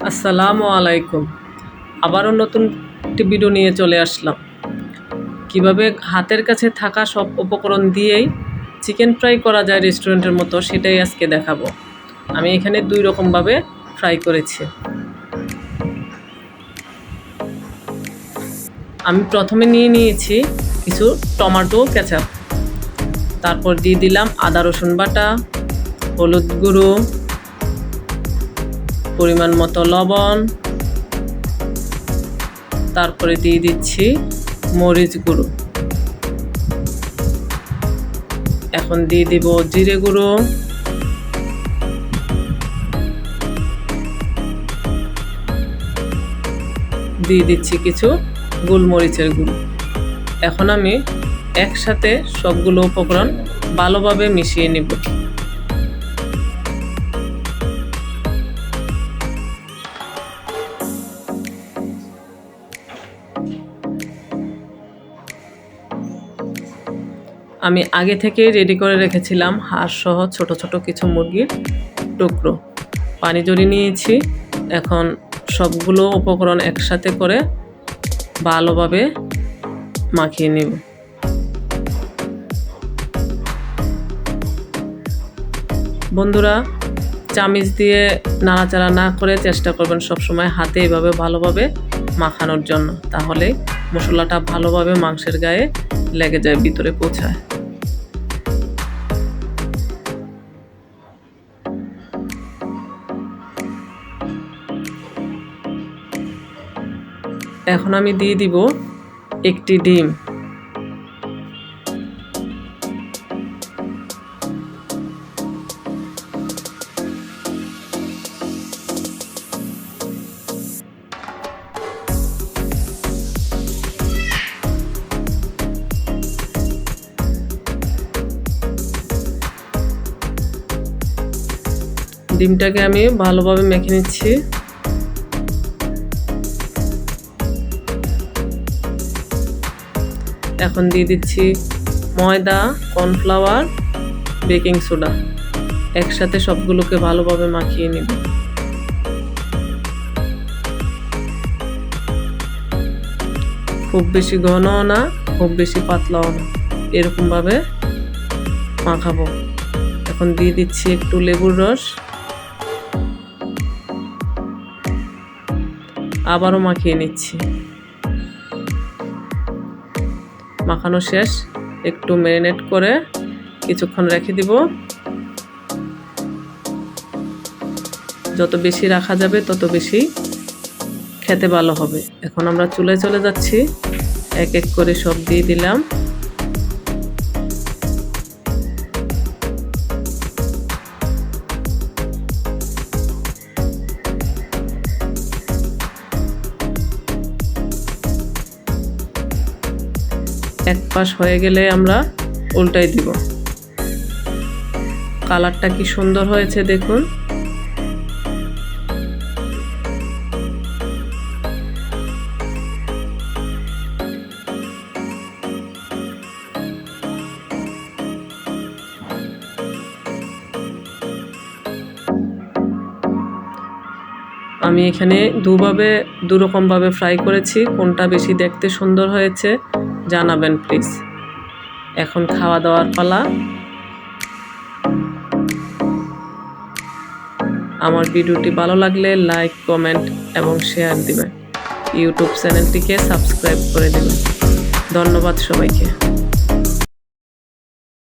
আসসালামু আলাইকুম। আবারও নতুন একটি ভিডিও নিয়ে চলে আসলাম। কিভাবে হাতের কাছে থাকা সব উপকরণ দিয়েই চিকেন ফ্রাই করা যায় রেস্টুরেন্টের মতো, সেটাই আজকে দেখাবো। আমি এখানে দুই রকমভাবে ফ্রাই করেছি। আমি প্রথমে নিয়েছি কিছু টমেটো কেচাপ, তারপর দিয়ে দিলাম আদা রসুন বাটা, হলুদ গুঁড়ো, পরিমাণ মতো লবণ, তারপরে দিয়ে দিচ্ছি মরিচ গুঁড়ো। এখন দিয়ে দিব জিরে গুঁড়ো, দিয়ে দিচ্ছি কিছু গোলমরিচের গুঁড়ো। এখন আমি একসাথে সবগুলো উপকরণ ভালোভাবে মিশিয়ে নিব। আমি আগে থেকেই রেডি করে রেখেছিলাম হাড় সহ ছোট ছোট কিছু মুরগির টুকরো। পানি ঝরিয়ে নিয়েছি। এখন সবগুলো উপকরণ একসাথে করে ভালোভাবে মাখিয়ে নেব। বন্ধুরা, চামচ দিয়ে নাড়াচাড়া না করে চেষ্টা করবেন সবসময় হাতে এভাবে ভালোভাবে মাখানোর জন্য, তাহলে মশলাটা ভালোভাবে মাংসের গায়ে লেগে যায়, ভিতরে পৌঁছায়। এখন আমি দিয়ে দিব একটি ডিম। ডিমটাকে আমি ভালোভাবে মেখে নিচ্ছি। এখন দিয়ে দিচ্ছি ময়দা, কর্নফ্লাওয়ার, বেকিং সোডা। একসাথে সবগুলোকে ভালোভাবে মাখিয়ে নিব। খুব বেশি ঘনও না, খুব বেশি পাতলাও না, এরকমভাবে মাখাবো। এখন দিয়ে দিচ্ছি একটু লেবুর রস, আবারও মাখিয়ে নিচ্ছি। মাখানো শেষ। একটু ম্যারিনেট করে কিছুক্ষণ রেখে দিব। যত বেশি রাখা যাবে তত বেশি খেতে ভালো হবে। এখন আমরা চুলায় চলে যাচ্ছি। এক এক করে সব দিয়ে দিলাম। এক পাশ হয়ে গেলে আমরা উল্টাই দিব। কালারটা কি সুন্দর হয়েছে দেখুন। আমি এখানে দুরকমভাবে ফ্রাই করেছি। কোনটা বেশি দেখতে সুন্দর হয়েছে জানাবেন প্লিজ। এখন খাওয়া দাওয়ার পালা। আমার ভিডিওটি ভালো লাগলে লাইক, কমেন্ট এবং শেয়ার দিবেন। ইউটিউব চ্যানেলটিকে সাবস্ক্রাইব করে দিবেন। ধন্যবাদ সবাইকে।